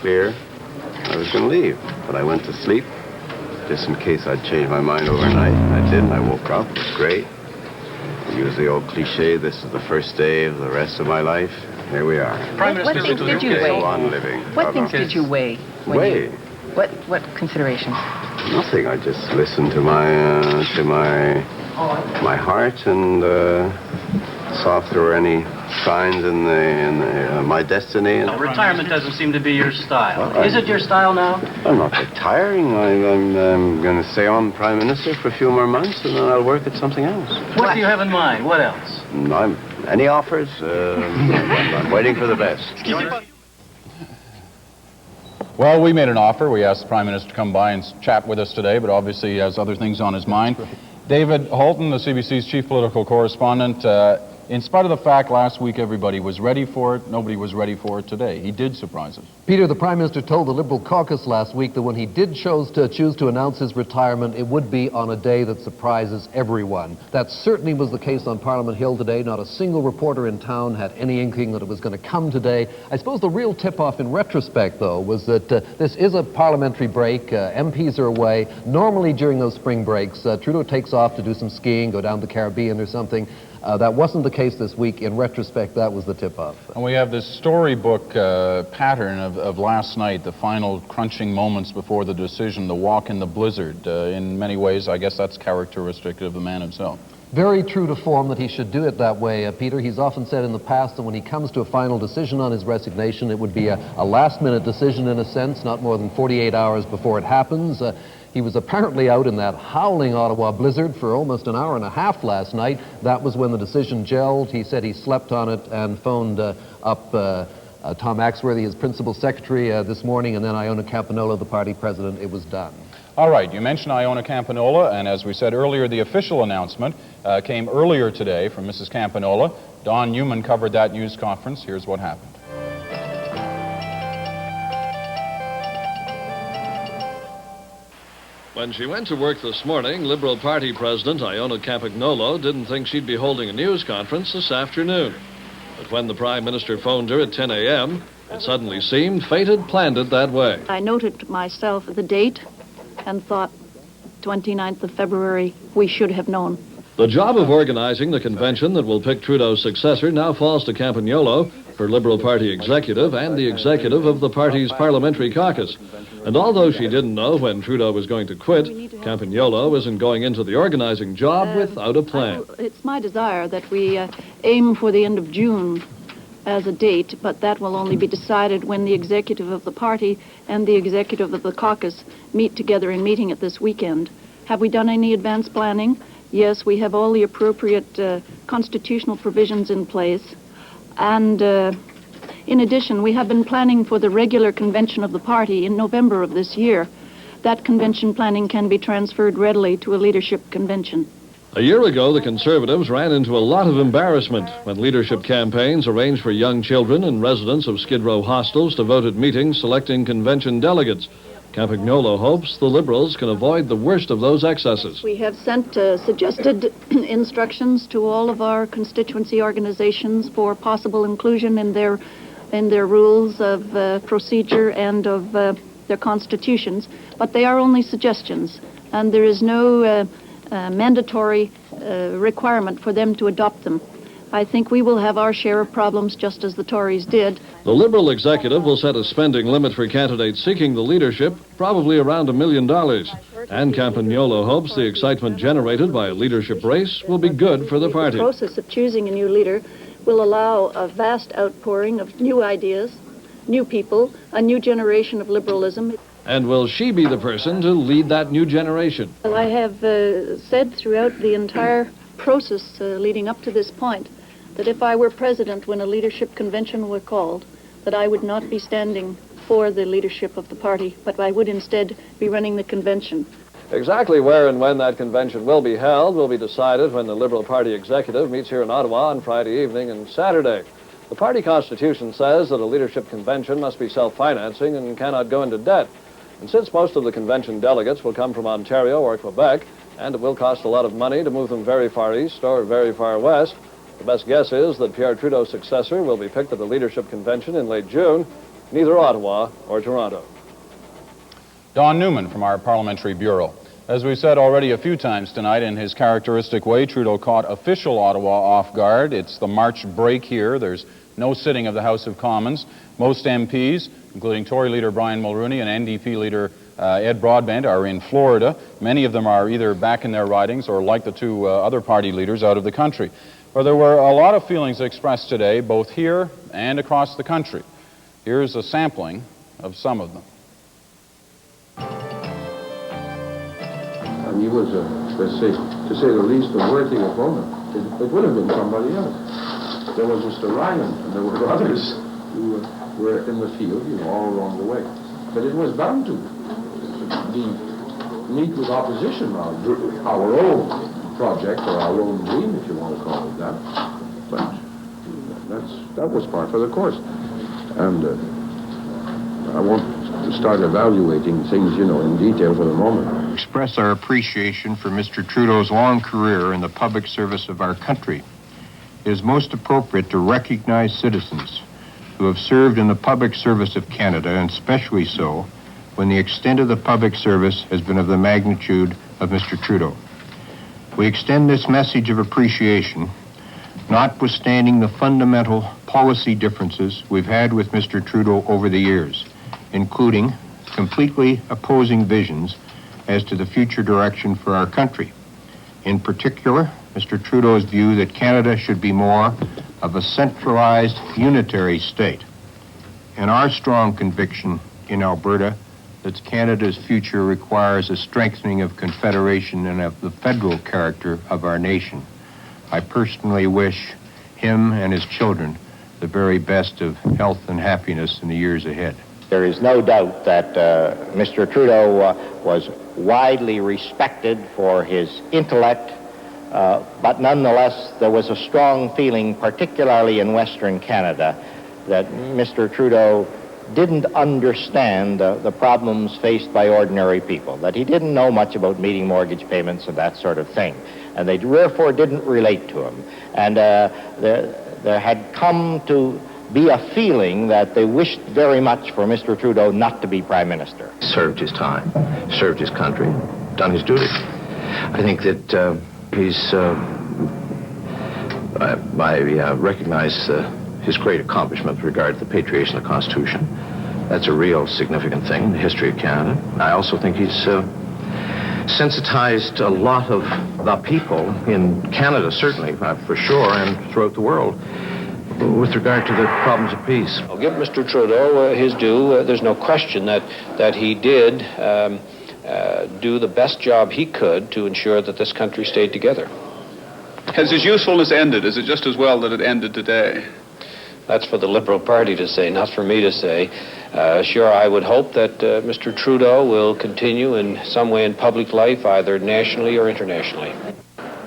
clear, I was going to leave. But I went to sleep, just in case I'd change my mind overnight. And I didn't. I woke up. It was great. I use the old cliche, this is the first day of the rest of my life. Here we are. Prime Minister, what things did you weigh? Go on living. What things did you weigh? Weigh? What considerations? Nothing. I just listened to my heart and saw if there were any signs in my destiny. No, retirement doesn't seem to be your style. Well, is it your style now? I'm not retiring. I'm going to stay on Prime Minister for a few more months, and then I'll work at something else. What do you have in mind? What else? Any offers? I'm waiting for the best. Well, we made an offer. We asked the Prime Minister to come by and chat with us today, but obviously he has other things on his mind. David Holton, the CBC's chief political correspondent, in spite of the fact last week everybody was ready for it, nobody was ready for it today. He did surprise us. Peter, the Prime Minister told the Liberal caucus last week that when he did choose to announce his retirement, it would be on a day that surprises everyone. That certainly was the case on Parliament Hill today. Not a single reporter in town had any inkling that it was going to come today. I suppose the real tip-off in retrospect, though, was that this is a parliamentary break. MPs are away. Normally during those spring breaks, Trudeau takes off to do some skiing, go down to the Caribbean or something. That wasn't the case this week. In retrospect, that was the tip-off. And we have this storybook pattern of last night, the final crunching moments before the decision, the walk in the blizzard. In many ways, I guess that's characteristic of the man himself. Very true to form that he should do it that way, Peter. He's often said in the past that when he comes to a final decision on his resignation, it would be a last-minute decision in a sense, not more than 48 hours before it happens. He was apparently out in that howling Ottawa blizzard for almost an hour and a half last night. That was when the decision gelled. He said he slept on it and phoned up Tom Axworthy, his principal secretary, this morning, and then Iona Campanola, the party president. It was done. All right, you mentioned Iona Campanola, and as we said earlier, the official announcement came earlier today from Mrs. Campanola. Don Newman covered that news conference. Here's what happened. When she went to work this morning, Liberal Party President Iona Campagnololo didn't think she'd be holding a news conference this afternoon. But when the Prime Minister phoned her at 10 a.m., it suddenly seemed fate had planned it that way. I noted myself the date and thought 29th of February, we should have known. The job of organizing the convention that will pick Trudeau's successor now falls to Campagnololo, her Liberal Party executive, and the executive of the party's parliamentary caucus. And although she didn't know when Trudeau was going to quit, Campagnololo isn't going into the organizing job without a plan. It's my desire that we aim for the end of June as a date, but that will only be decided when the executive of the party and the executive of the caucus meet together in meeting at this weekend. Have we done any advance planning? Yes, we have all the appropriate constitutional provisions in place. And in addition, we have been planning for the regular convention of the party in November of this year. That convention planning can be transferred readily to a leadership convention. A year ago, the Conservatives ran into a lot of embarrassment when leadership campaigns arranged for young children and residents of Skid Row hostels to vote at meetings selecting convention delegates. Campagnololo hopes the Liberals can avoid the worst of those excesses. We have sent suggested instructions to all of our constituency organizations for possible inclusion in their rules of procedure and of their constitutions, but they are only suggestions, and there is no mandatory requirement for them to adopt them. I think we will have our share of problems just as the Tories did. The Liberal executive will set a spending limit for candidates seeking the leadership, probably around $1 million. And Campagnololo hopes the excitement generated by a leadership race will be good for the party. The process of choosing a new leader will allow a vast outpouring of new ideas, new people, a new generation of liberalism. And will she be the person to lead that new generation? Well, I have said throughout the entire process leading up to this point that if I were president when a leadership convention were called, that I would not be standing for the leadership of the party, but I would instead be running the convention. Exactly where and when that convention will be held will be decided when the Liberal Party executive meets here in Ottawa on Friday evening and Saturday. The party constitution says that a leadership convention must be self-financing and cannot go into debt. And since most of the convention delegates will come from Ontario or Quebec, and it will cost a lot of money to move them very far east or very far west, the best guess is that Pierre Trudeau's successor will be picked at the leadership convention in late June, neither Ottawa or Toronto. Don Newman from our Parliamentary Bureau. As we said already a few times tonight, in his characteristic way, Trudeau caught official Ottawa off guard. It's the March break here. There's no sitting of the House of Commons. Most MPs, including Tory leader Brian Mulroney and NDP leader Ed Broadbent, are in Florida. Many of them are either back in their ridings or, like the two other party leaders, out of the country. But there were a lot of feelings expressed today, both here and across the country. Here's a sampling of some of them. And he was, let's say, to say the least, a worthy opponent. It would have been somebody else. There was Mr. Ryan, and there were others who were in the field, all along the way. But it was bound to meet with opposition, our own project, or our own dream, if you want to call it that. But that was par for the course. And I won't start evaluating things, in detail for the moment. Express our appreciation for Mr. Trudeau's long career in the public service of our country. It is most appropriate to recognize citizens who have served in the public service of Canada, and especially so when the extent of the public service has been of the magnitude of Mr. Trudeau. We extend this message of appreciation, notwithstanding the fundamental policy differences we've had with Mr. Trudeau over the years, including completely opposing visions as to the future direction for our country. In particular, Mr. Trudeau's view that Canada should be more of a centralized, unitary state, and our strong conviction in Alberta that Canada's future requires a strengthening of confederation and of the federal character of our nation. I personally wish him and his children the very best of health and happiness in the years ahead. There is no doubt that Mr. Trudeau was widely respected for his intellect, but nonetheless there was a strong feeling, particularly in Western Canada, that Mr. Trudeau didn't understand the problems faced by ordinary people, that he didn't know much about meeting mortgage payments and that sort of thing, and they therefore didn't relate to him. And there had come to be a feeling that they wished very much for Mr. Trudeau not to be Prime Minister. Served his time, served his country, done his duty. I think that I recognize his great accomplishment with regard to the patriation of the Constitution. That's a real significant thing in the history of Canada. I also think he's sensitized a lot of the people in Canada, certainly, for sure, and throughout the world, with regard to the problems of peace. I'll give Mr. Trudeau his due. There's no question that he did do the best job he could to ensure that this country stayed together. Has his usefulness ended? Is it just as well that it ended today? That's for the Liberal Party to say, not for me to say. Sure, I would hope that Mr. Trudeau will continue in some way in public life, either nationally or internationally.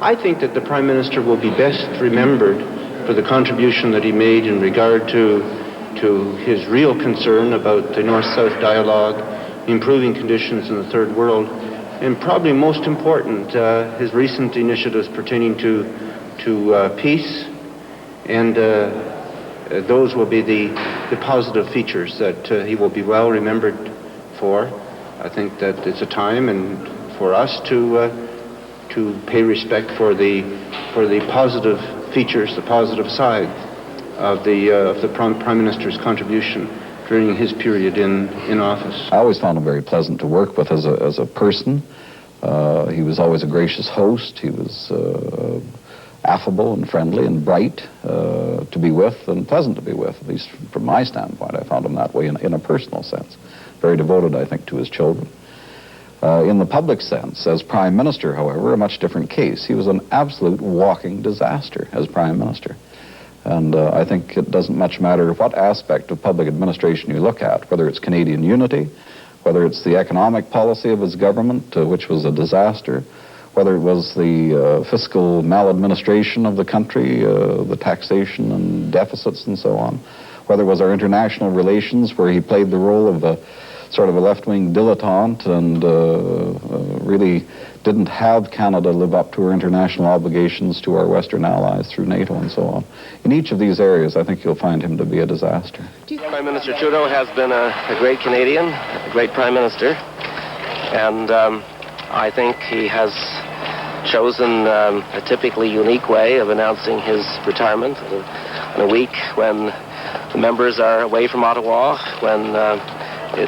I think that the Prime Minister will be best remembered for the contribution that he made in regard to his real concern about the North-South dialogue, improving conditions in the Third World, and probably most important, his recent initiatives pertaining to peace, and those will be the positive features that he will be well remembered for. I think that it's a time and for us to pay respect for the positive features, the positive side of the Prime Minister's contribution during his period in office. I always found him very pleasant to work with as a person. He was always a gracious host. He was affable and friendly and bright to be with and pleasant to be with, at least from my standpoint. I found him that way in a personal sense. Very devoted, I think, to his children. In the public sense, as Prime Minister, however, a much different case. He was an absolute walking disaster as Prime Minister. And I think it doesn't much matter what aspect of public administration you look at, whether it's Canadian unity, whether it's the economic policy of his government, which was a disaster, whether it was the fiscal maladministration of the country, the taxation and deficits and so on, whether it was our international relations, where he played the role of a sort of a left-wing dilettante and really didn't have Canada live up to her international obligations to our Western allies through NATO and so on. In each of these areas, I think you'll find him to be a disaster. Prime Minister Trudeau has been a great Canadian, a great Prime Minister, and I think he has chosen a typically unique way of announcing his retirement in a week when the members are away from Ottawa, when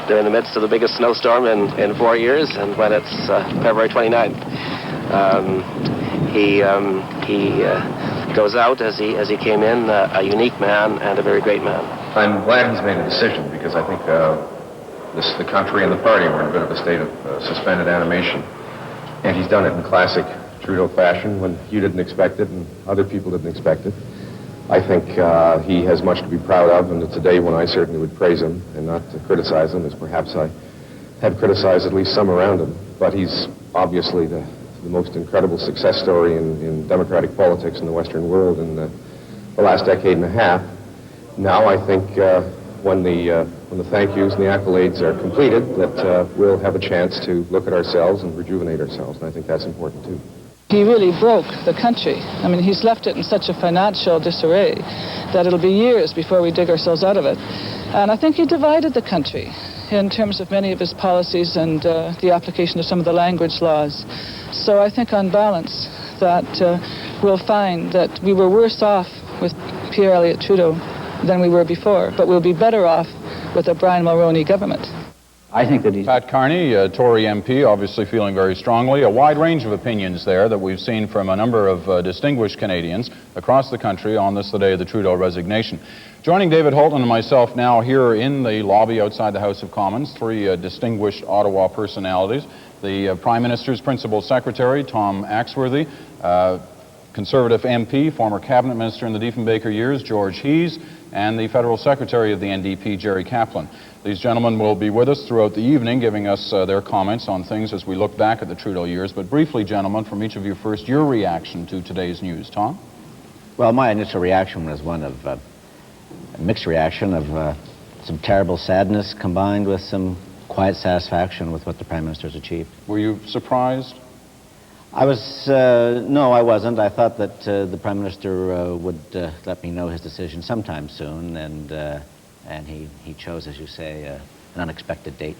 they're in the midst of the biggest snowstorm in 4 years, and when it's February 29th. He goes out as he came in, a unique man and a very great man. I'm glad he's made a decision, because I think the country and the party were in a bit of a state of suspended animation. And he's done it in classic Trudeau fashion, when you didn't expect it and other people didn't expect it. I think he has much to be proud of, and it's a day when I certainly would praise him and not to criticize him, as perhaps I have criticized at least some around him. But he's obviously the most incredible success story in democratic politics in the Western world in the last decade and a half. Now I think when the thank yous and the accolades are completed, that we'll have a chance to look at ourselves and rejuvenate ourselves, and I think that's important too. He really broke the country. I mean, he's left it in such a financial disarray that it'll be years before we dig ourselves out of it. And I think he divided the country in terms of many of his policies and the application of some of the language laws. So I think on balance that we'll find that we were worse off with Pierre Elliott Trudeau than we were before, but we'll be better off with a Brian Mulroney government. I think that Pat Carney, Tory MP, obviously feeling very strongly. A wide range of opinions there that we've seen from a number of distinguished Canadians across the country on this, the day of the Trudeau resignation. Joining David Holton and myself now here in the lobby outside the House of Commons, three distinguished Ottawa personalities. The Prime Minister's Principal Secretary, Tom Axworthy, Conservative MP, former Cabinet Minister in the Diefenbaker years, George Hees, and the Federal Secretary of the NDP, Jerry Kaplan. These gentlemen will be with us throughout the evening, giving us their comments on things as we look back at the Trudeau years. But briefly, gentlemen, from each of you first, your reaction to today's news. Tom? Well, my initial reaction was one of a mixed reaction of some terrible sadness combined with some quiet satisfaction with what the Prime Minister's achieved. Were you surprised? I was, no, I wasn't. I thought that the Prime Minister would let me know his decision sometime soon, and he chose, as you say, an unexpected date.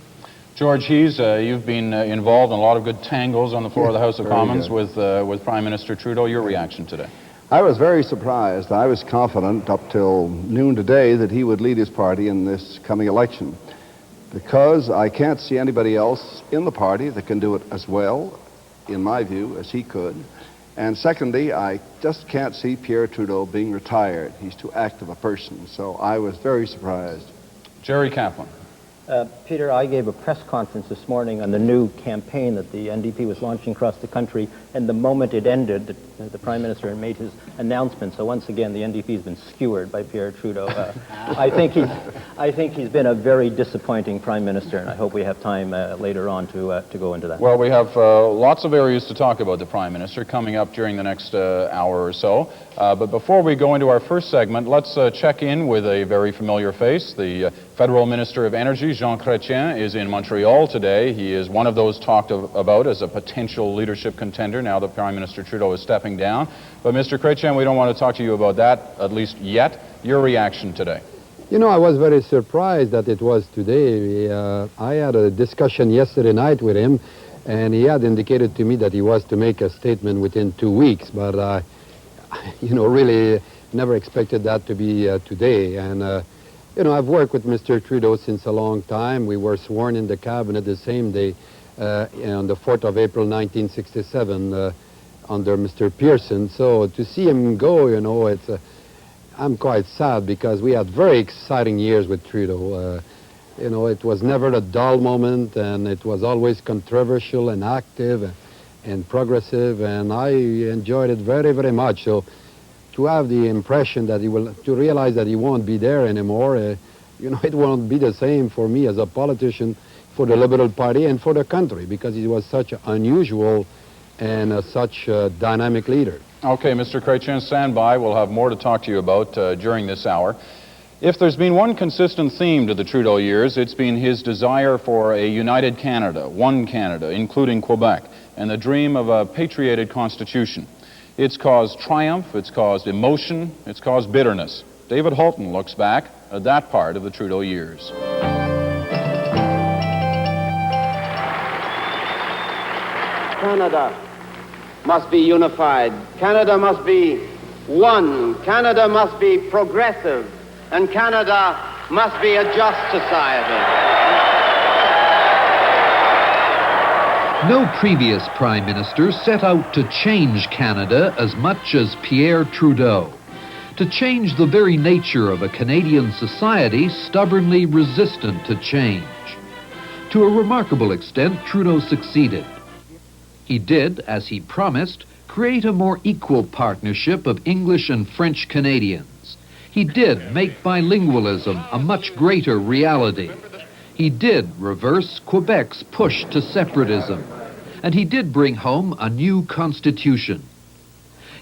George Hees, you've been involved in a lot of good tangles on the floor of the House of Commons with Prime Minister Trudeau. Your reaction today? I was very surprised. I was confident up till noon today that he would lead his party in this coming election, because I can't see anybody else in the party that can do it as well, in my view, as he could. And secondly, I just can't see Pierre Trudeau being retired. He's too active a person, so I was very surprised. Jerry Kaplan. Peter, I gave a press conference this morning on the new campaign that the NDP was launching across the country, and the moment it ended, the Prime Minister made his announcement. So once again, the NDP has been skewered by Pierre Trudeau. I think he's been a very disappointing Prime Minister, and I hope we have time later on to go into that. Well, we have lots of areas to talk about the Prime Minister coming up during the next hour or so. But before we go into our first segment, let's check in with a very familiar face. The Federal Minister of Energy, Jean Chrétien, is in Montreal today. He is one of those talked about as a potential leadership contender now that Prime Minister Trudeau is stepping down. But Mr. Chrétien, we don't want to talk to you about that, at least yet. Your reaction today? You know, I was very surprised that it was today. I had a discussion yesterday night with him, and he had indicated to me that he was to make a statement within 2 weeks, but you know, really never expected that to be today. And you know, I've worked with Mr. Trudeau since a long time. We were sworn in the cabinet the same day on the 4th of April 1967 under Mr. Pearson. So to see him go, you know, I'm quite sad, because we had very exciting years with Trudeau. You know, it was never a dull moment, and it was always controversial and active and progressive, and I enjoyed it very, very much. So to have the impression that to realize that he won't be there anymore, you know, it won't be the same for me as a politician, for the Liberal Party and for the country, because he was such an unusual and such a dynamic leader. Okay, Mr. Chrétien, stand by. We'll have more to talk to you about during this hour. If there's been one consistent theme to the Trudeau years, it's been his desire for a united Canada, one Canada, including Quebec, and the dream of a patrioted constitution. It's caused triumph, it's caused emotion, it's caused bitterness. David Holton looks back at that part of the Trudeau years. Canada must be unified. Canada must be one. Canada must be progressive. And Canada must be a just society. No previous Prime Minister set out to change Canada as much as Pierre Trudeau. To change the very nature of a Canadian society stubbornly resistant to change. To a remarkable extent, Trudeau succeeded. He did, as he promised, create a more equal partnership of English and French Canadians. He did make bilingualism a much greater reality. He did reverse Quebec's push to separatism. And he did bring home a new constitution.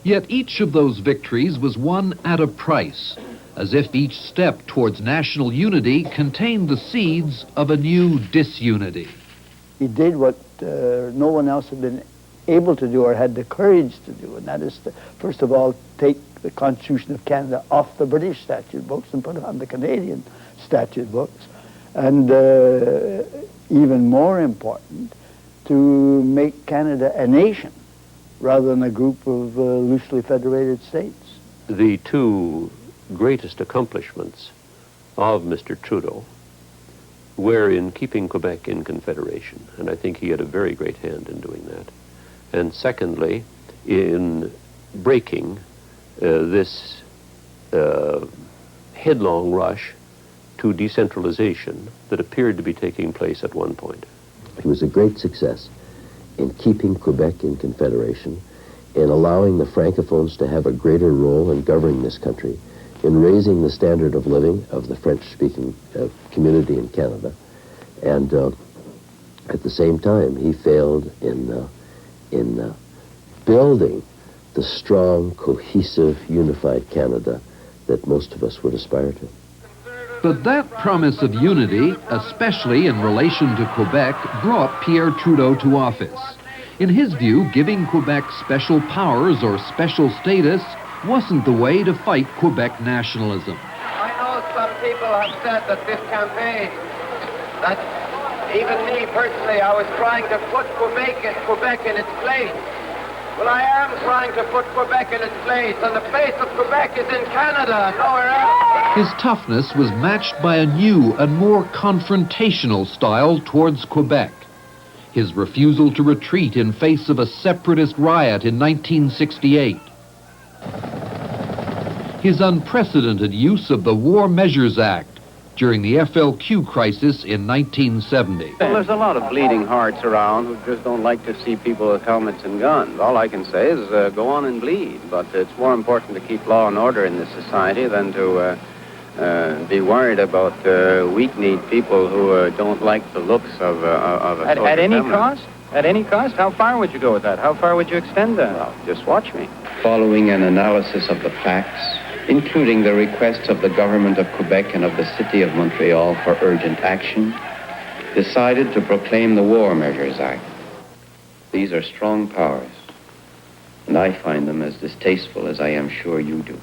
Yet each of those victories was won at a price, as if each step towards national unity contained the seeds of a new disunity. He did what no one else had been able to do or had the courage to do, and that is to, first of all, take the Constitution of Canada off the British statute books and put it on the Canadian statute books. And even more important, to make Canada a nation rather than a group of loosely federated states. The two greatest accomplishments of Mr. Trudeau were in keeping Quebec in Confederation, and I think he had a very great hand in doing that. And secondly, in breaking this headlong rush to decentralization that appeared to be taking place at one point. He was a great success in keeping Quebec in Confederation, in allowing the Francophones to have a greater role in governing this country, in raising the standard of living of the French-speaking community in Canada, and at the same time he failed in building the strong, cohesive, unified Canada that most of us would aspire to. But that promise of unity, especially in relation to Quebec, brought Pierre Trudeau to office. In his view, giving Quebec special powers or special status wasn't the way to fight Quebec nationalism. I know some people have said that this campaign, that even me personally, I was trying to put Quebec in its place. Well, I am trying to put Quebec in its place, and the place of Quebec is in Canada, nowhere else. His toughness was matched by a new and more confrontational style towards Quebec. His refusal to retreat in face of a separatist riot in 1968. His unprecedented use of the War Measures Act during the FLQ crisis in 1970. Well, there's a lot of bleeding hearts around who just don't like to see people with helmets and guns. All I can say is go on and bleed, but it's more important to keep law and order in this society than to be worried about weak-kneed people who don't like the looks of a soldier At any family. cost? At any cost? How far would you go with that? How far would you extend that? Well, just watch me. Following an analysis of the facts, including the requests of the government of Quebec and of the city of Montreal for urgent action, decided to proclaim the War Measures Act. These are strong powers, and I find them as distasteful as I am sure you do.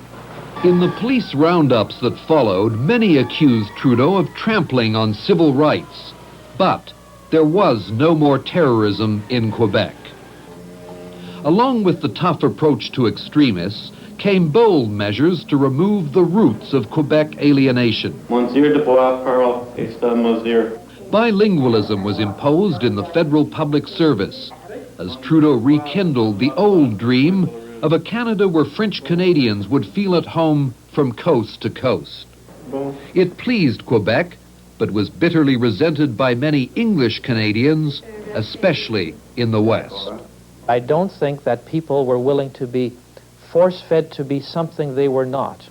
In the police roundups that followed, many accused Trudeau of trampling on civil rights. But there was no more terrorism in Quebec. Along with the tough approach to extremists, came bold measures to remove the roots of Quebec alienation. Monsieur de Bois-Pearl, Monsieur. Bilingualism was imposed in the federal public service, as Trudeau rekindled the old dream of a Canada where French Canadians would feel at home from coast to coast. It pleased Quebec, but was bitterly resented by many English Canadians, especially in the West. I don't think that people were willing to be force-fed to be something they were not.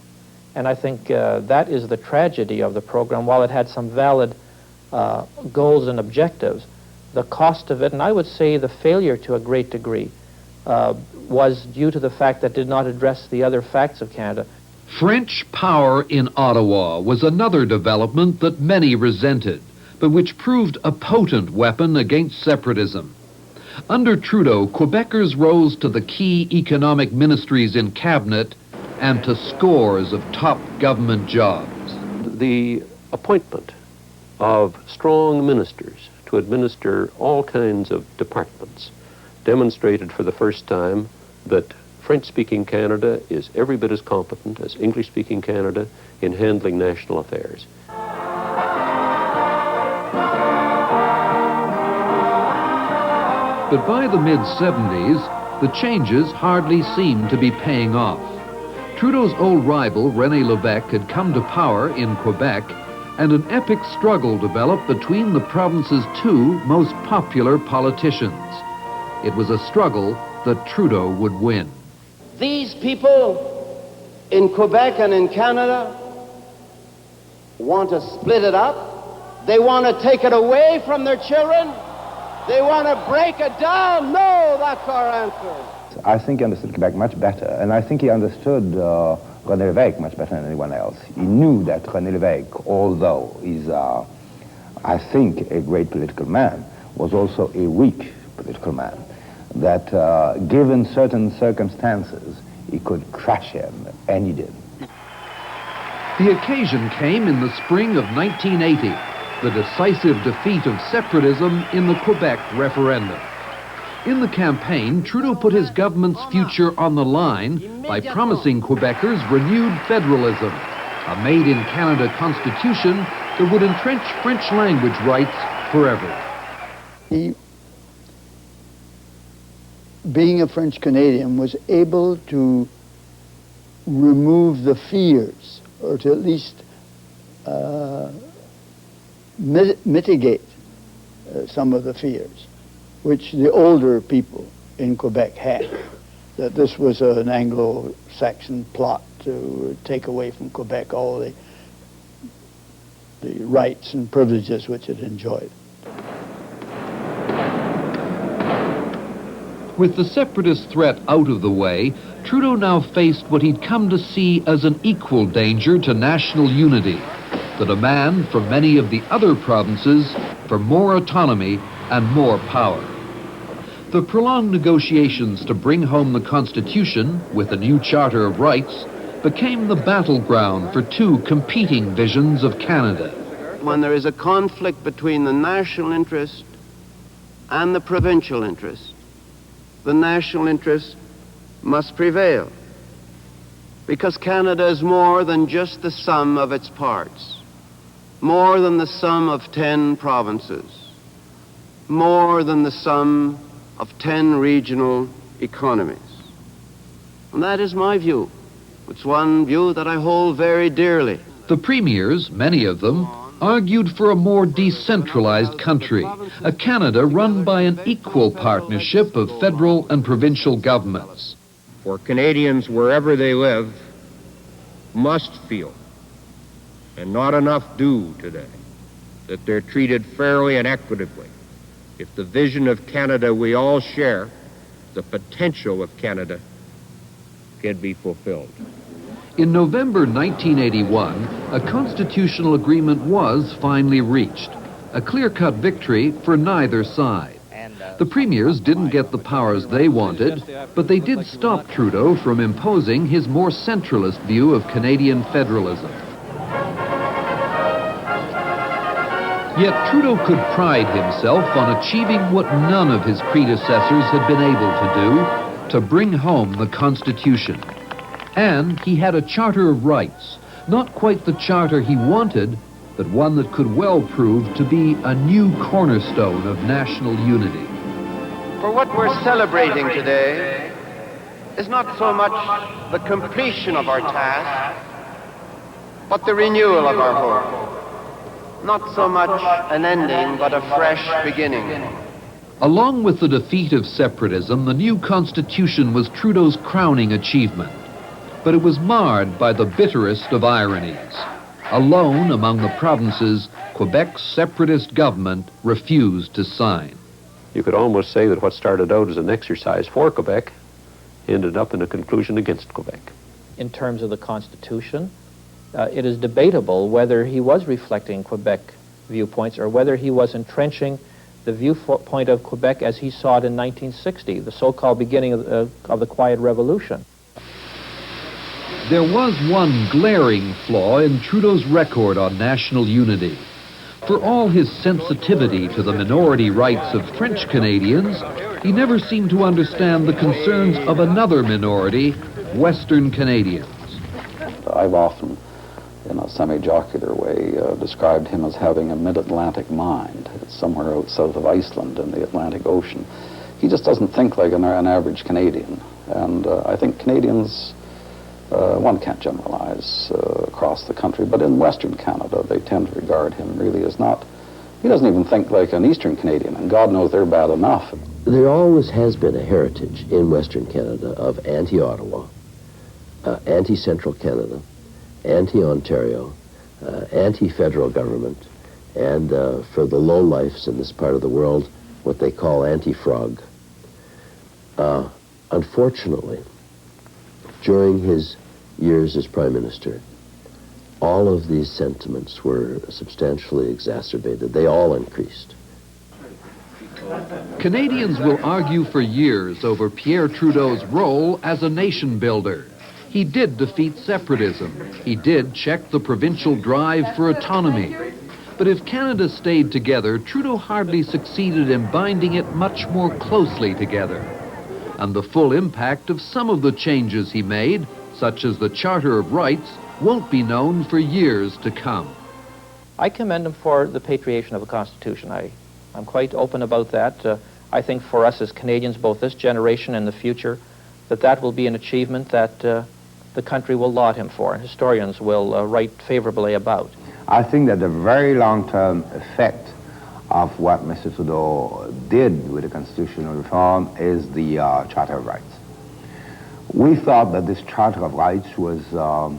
And I think that is the tragedy of the program. While it had some valid goals and objectives, the cost of it, and I would say the failure to a great degree, was due to the fact that it did not address the other facts of Canada. French power in Ottawa was another development that many resented, but which proved a potent weapon against separatism. Under Trudeau, Quebecers rose to the key economic ministries in cabinet and to scores of top government jobs. The appointment of strong ministers to administer all kinds of departments demonstrated for the first time that French-speaking Canada is every bit as competent as English-speaking Canada in handling national affairs. But by the mid-70s, the changes hardly seemed to be paying off. Trudeau's old rival, René Lévesque, had come to power in Quebec, and an epic struggle developed between the province's two most popular politicians. It was a struggle that Trudeau would win. These people in Quebec and in Canada want to split it up. They want to take it away from their children. They want to break it down. No, that's our answer. I think he understood Quebec much better, and I think he understood René Lévesque much better than anyone else. He knew that René Lévesque, although he's, I think, a great political man, was also a weak political man. That given certain circumstances, he could crush him, and he did. The occasion came in the spring of 1980, the decisive defeat of separatism in the Quebec referendum. In the campaign, Trudeau put his government's future on the line by promising Quebecers renewed federalism, a made-in-Canada constitution that would entrench French language rights forever. He, being a French Canadian, was able to remove the fears, or to at least mitigate some of the fears, which the older people in Quebec had, that this was an Anglo-Saxon plot to take away from Quebec all the rights and privileges which it enjoyed. With the separatist threat out of the way, Trudeau now faced what he'd come to see as an equal danger to national unity, the demand from many of the other provinces for more autonomy and more power. The prolonged negotiations to bring home the Constitution with a new Charter of Rights became the battleground for two competing visions of Canada. When there is a conflict between the national interest and the provincial interest, the national interest must prevail, because Canada is more than just the sum of its parts, more than the sum of 10 provinces, more than the sum of 10 regional economies. And that is my view. It's one view that I hold very dearly. The premiers, many of them, argued for a more decentralized country, a Canada run by an equal partnership of federal and provincial governments. For Canadians wherever they live must feel, and not enough do today, that they're treated fairly and equitably if the vision of Canada we all share, the potential of Canada, can be fulfilled. In November 1981, a constitutional agreement was finally reached, a clear-cut victory for neither side. The premiers didn't get the powers they wanted, but they did stop Trudeau from imposing his more centralist view of Canadian federalism. Yet Trudeau could pride himself on achieving what none of his predecessors had been able to do, to bring home the Constitution. And he had a Charter of Rights, not quite the charter he wanted, but one that could well prove to be a new cornerstone of national unity. For what we're celebrating today is not so much the completion of our task, but the renewal of our hope. Not so much an ending, but a fresh beginning. Along with the defeat of separatism, the new Constitution was Trudeau's crowning achievement. But it was marred by the bitterest of ironies. Alone among the provinces, Quebec's separatist government refused to sign. You could almost say that what started out as an exercise for Quebec ended up in a conclusion against Quebec. in terms of the Constitution. It is debatable whether he was reflecting Quebec viewpoints or whether he was entrenching the viewpoint of Quebec as he saw it in 1960, the so-called beginning of the Quiet Revolution. There was one glaring flaw in Trudeau's record on national unity. For all his sensitivity to the minority rights of French Canadians, he never seemed to understand the concerns of another minority, Western Canadians. I've often, in a semi-jocular way, described him as having a mid-Atlantic mind. It's somewhere out south of Iceland in the Atlantic Ocean. He just doesn't think like an average Canadian. And I think Canadians, one can't generalize across the country, but in Western Canada, they tend to regard him really as not, he doesn't even think like an Eastern Canadian, and God knows they're bad enough. There always has been a heritage in Western Canada of anti-Ottawa, anti-Central Canada, anti-Ontario, anti-federal government, and for the lowlifes in this part of the world, what they call anti-frog. Unfortunately, during his years as Prime Minister, all of these sentiments were substantially exacerbated. They all increased. Canadians will argue for years over Pierre Trudeau's role as a nation builder. He did defeat separatism. He did check the provincial drive for autonomy. But if Canada stayed together, Trudeau hardly succeeded in binding it much more closely together. And the full impact of some of the changes he made, such as the Charter of Rights, won't be known for years to come. I commend him for the patriation of the Constitution. I'm quite open about that. I think for us as Canadians, both this generation and the future, that will be an achievement that the country will laud him for, and historians will write favorably about. I think that the very long-term effect of what Mr. Trudeau did with the constitutional reform is the Charter of Rights. We thought that this Charter of Rights wasn't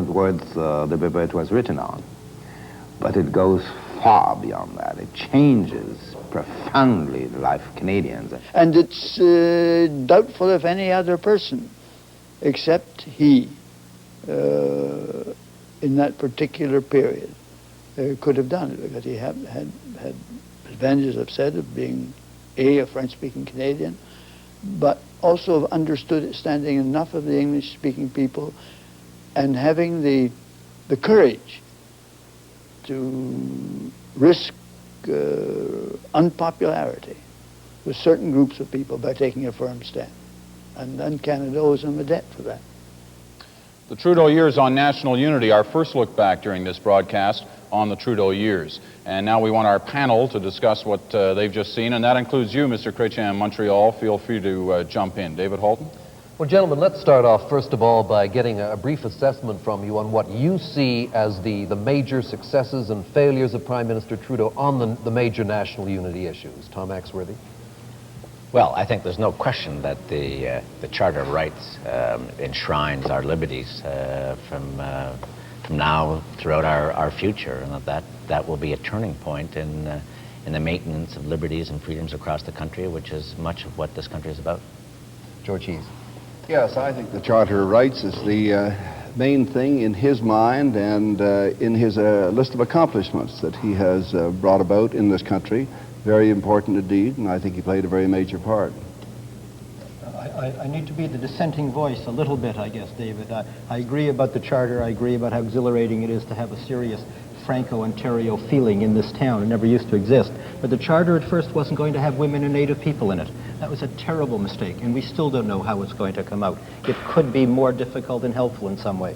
worth the paper it was written on, but it goes far beyond that. It changes profoundly the life of Canadians. And it's doubtful if any other person except he in that particular period could have done it, because he had advantages, I've said, of being a French-speaking Canadian, but also of understanding enough of the English-speaking people and having the courage to risk unpopularity with certain groups of people by taking a firm stand. And then Canada owes him a debt for that. The Trudeau years on national unity, our first look back during this broadcast on the Trudeau years. And now we want our panel to discuss what they've just seen, and that includes you, Mr. Chrétien, Montreal. Feel free to jump in. David Halton? Well, gentlemen, let's start off, first of all, by getting a brief assessment from you on what you see as the major successes and failures of Prime Minister Trudeau on the major national unity issues. Tom Axworthy? Well, I think there's no question that the Charter of Rights enshrines our liberties from now throughout our future, and that will be a turning point in the maintenance of liberties and freedoms across the country, which is much of what this country is about. George Hees. Yes, I think the Charter of Rights is the main thing in his mind and in his list of accomplishments that he has brought about in this country. Very important indeed, and I think he played a very major part. I need to be the dissenting voice a little bit, I guess, David. I agree about the Charter. I agree about how exhilarating it is to have a serious Franco-Ontario feeling in this town. It never used to exist. But the Charter at first wasn't going to have women and Native people in it. That was a terrible mistake, and we still don't know how it's going to come out. It could be more difficult and helpful in some way.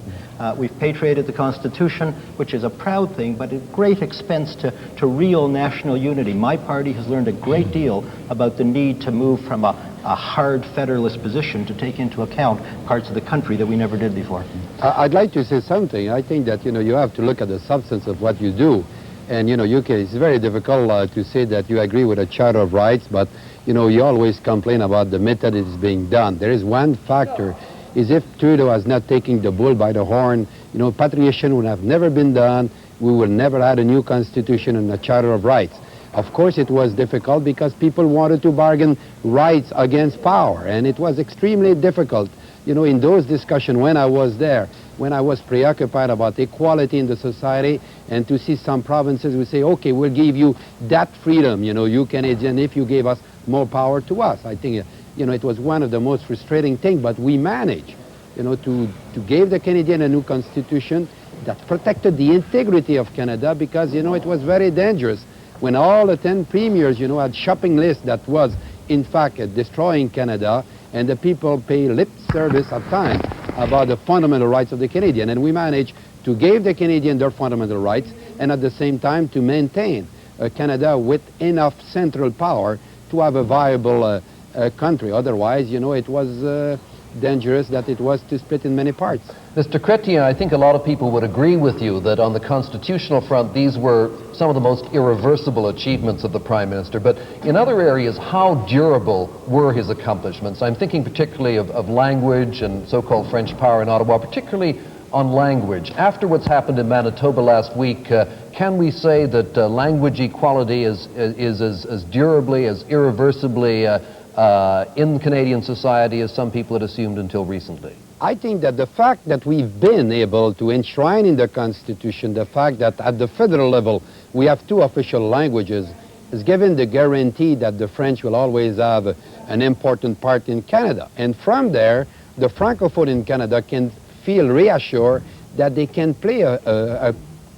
We've patriated the Constitution, which is a proud thing, but at great expense to real national unity. My party has learned a great deal about the need to move from a hard federalist position to take into account parts of the country that we never did before. I'd like to say something. I think that, you have to look at the substance of what you do. And, it's very difficult to say that you agree with the Charter of Rights, but, you always complain about the method it is being done. There is one factor, is if Trudeau was not taking the bull by the horn, patriation would have never been done. We would never had a new constitution and a Charter of Rights. Of course, it was difficult because people wanted to bargain rights against power, and it was extremely difficult you know, in those discussions when I was there, when I was preoccupied about equality in the society, and to see some provinces would say, okay, we'll give you that freedom, you know, you Canadian, if you gave us more power to us. I think, you know, it was one of the most frustrating things, but we managed, you know, to give the Canadian a new constitution that protected the integrity of Canada, because, you know, it was very dangerous when all the 10 premiers, you know, had shopping lists that was, in fact, destroying Canada, and the people pay lip service at times about the fundamental rights of the Canadian. And we managed to give the Canadian their fundamental rights, and at the same time to maintain Canada with enough central power to have a viable country. Otherwise, you know, it was dangerous that it was to split in many parts. Mr. Chrétien, I think a lot of people would agree with you that on the constitutional front, these were some of the most irreversible achievements of the Prime Minister. But in other areas, how durable were his accomplishments? I'm thinking particularly of language and so-called French power in Ottawa, particularly on language. After what's happened in Manitoba last week, can we say that language equality is as durably, as irreversibly in Canadian society as some people had assumed until recently? I think that the fact that we've been able to enshrine in the Constitution the fact that at the federal level we have 2 official languages is given the guarantee that the French will always have an important part in Canada. And from there, the Francophone in Canada can feel reassured that they can play a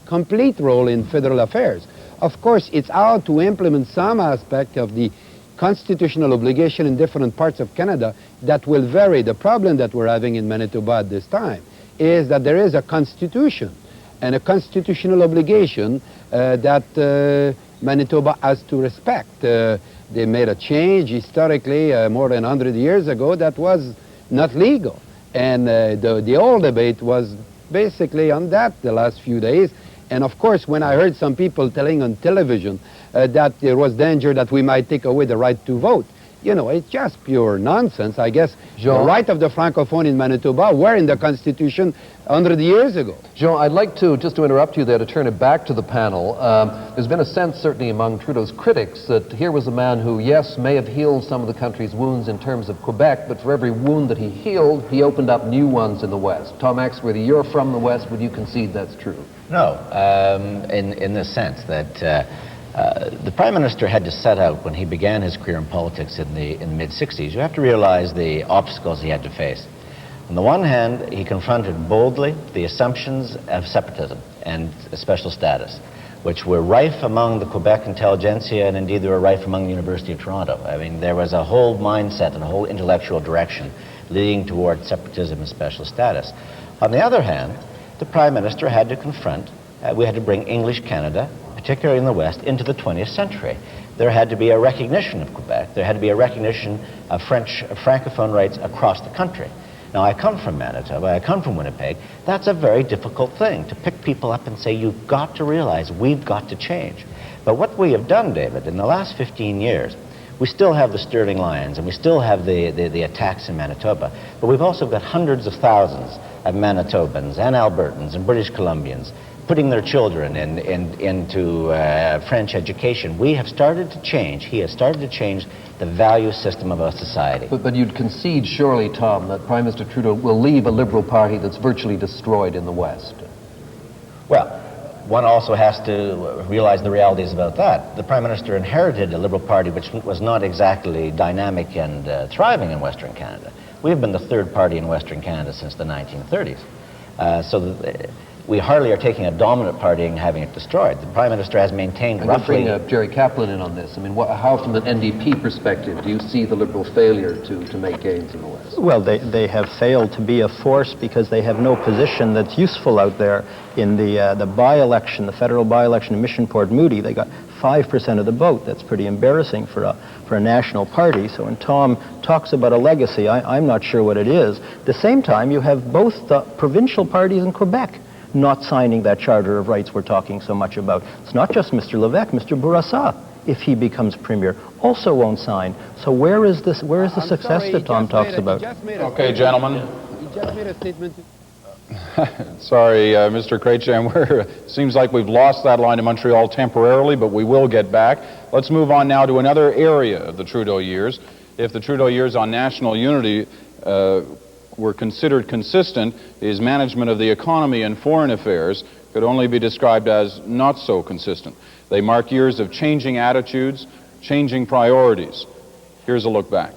complete role in federal affairs. Of course, it's how to implement some aspect of the constitutional obligation in different parts of Canada that will vary. The problem that we're having in Manitoba at this time is that there is a constitution and a constitutional obligation that Manitoba has to respect. They made a change historically more than 100 years ago that was not legal. And the whole debate was basically on that the last few days. And of course, when I heard some people telling on television that there was danger that we might take away the right to vote, you know, it's just pure nonsense. I guess the right of the Francophone in Manitoba were in the Constitution 100 years ago. Jean, I'd like to, just to interrupt you there, to turn it back to the panel. There's been a sense, certainly among Trudeau's critics, that here was a man who, yes, may have healed some of the country's wounds in terms of Quebec, but for every wound that he healed, he opened up new ones in the West. Tom Axworthy, you're from the West. Would you concede that's true? No, in the sense that the Prime Minister had to set out when he began his career in politics in the mid-60s. You have to realize the obstacles he had to face. On the one hand, he confronted boldly the assumptions of separatism and special status, which were rife among the Quebec intelligentsia, and indeed they were rife among the University of Toronto. I mean, there was a whole mindset and a whole intellectual direction leading toward separatism and special status. On the other hand, the Prime Minister had to confront, we had to bring English Canada, particularly in the West, into the 20th century. There had to be a recognition of Quebec. There had to be a recognition of Francophone rights across the country. Now, I come from Manitoba, I come from Winnipeg. That's a very difficult thing, to pick people up and say, you've got to realize we've got to change. But what we have done, David, in the last 15 years, we still have the Sterling Lions and we still have the attacks in Manitoba, but we've also got hundreds of thousands of Manitobans and Albertans and British Columbians putting their children into French education. We have started to change, he has started to change the value system of our society. But you'd concede, surely, Tom, that Prime Minister Trudeau will leave a Liberal Party that's virtually destroyed in the West. Well, one also has to realize the realities about that. The Prime Minister inherited a Liberal Party which was not exactly dynamic and thriving in Western Canada. We've been the 3rd party in Western Canada since the 1930s. We hardly are taking a dominant party and having it destroyed. The Prime Minister has maintained roughly... bring Jerry Kaplan in on this. I mean, how from an NDP perspective do you see the Liberal failure to make gains in the West? Well, they have failed to be a force because they have no position that's useful out there. In the by-election, the federal by-election in Mission Port Moody, they got 5% of the vote. That's pretty embarrassing for a national party. So when Tom talks about a legacy, I'm not sure what it is. At the same time, you have both the provincial parties in Quebec not signing that Charter of Rights we're talking so much about. It's not just Mr. Lévesque, Mr. Bourassa, if he becomes Premier, also won't sign. So where is the success that Tom talks about? Okay, gentlemen. He just made a statement. Sorry, Mr. Chrétien, seems like we've lost that line to Montreal temporarily, but we will get back. Let's move on now to another area of the Trudeau years. If the Trudeau years on national unity were considered consistent, his management of the economy and foreign affairs could only be described as not so consistent. They mark years of changing attitudes, changing priorities. Here's a look back.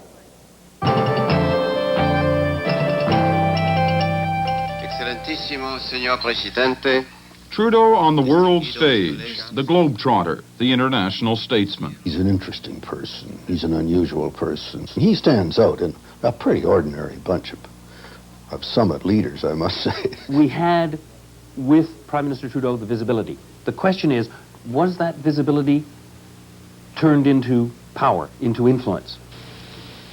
Excelentísimo señor presidente. Trudeau on the world stage, the globetrotter, the international statesman. He's an interesting person. He's an unusual person. He stands out in a pretty ordinary bunch of summit leaders, I must say. We had, with Prime Minister Trudeau, the visibility. The question is, was that visibility turned into power, into influence?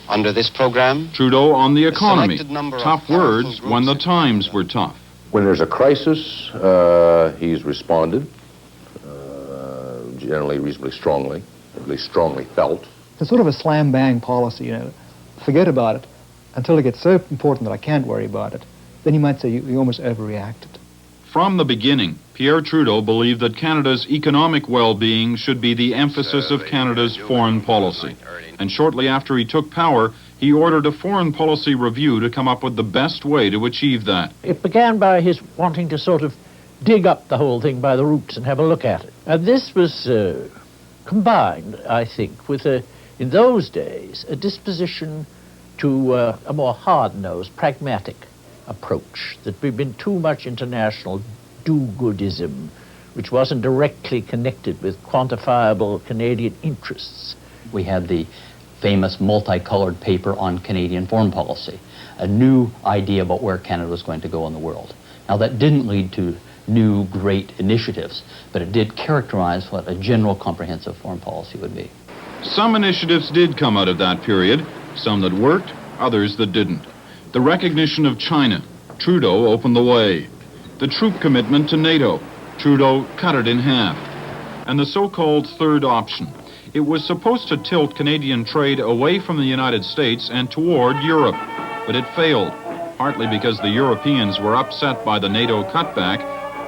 Under this program, Trudeau on the economy. Tough words when the times were tough. When there's a crisis, he's responded, generally reasonably strongly, at least strongly felt. It's sort of a slam-bang policy, you know. Forget about it until it gets so important that I can't worry about it. Then you might say you almost overreacted. From the beginning, Pierre Trudeau believed that Canada's economic well-being should be the emphasis of Canada's foreign policy. And shortly after he took power, he ordered a foreign policy review to come up with the best way to achieve that. It began by his wanting to sort of dig up the whole thing by the roots and have a look at it. And this was combined, I think, with, in those days, a disposition to a more hard-nosed, pragmatic approach, that we've been too much international do-goodism, which wasn't directly connected with quantifiable Canadian interests. We had the famous multicolored paper on Canadian foreign policy, a new idea about where Canada was going to go in the world. Now, that didn't lead to new great initiatives, but it did characterize what a general comprehensive foreign policy would be. Some initiatives did come out of that period, some that worked, others that didn't. The recognition of China, Trudeau opened the way. The troop commitment to NATO, Trudeau cut it in half. And the so-called third option. It was supposed to tilt Canadian trade away from the United States and toward Europe, but it failed, partly because the Europeans were upset by the NATO cutback,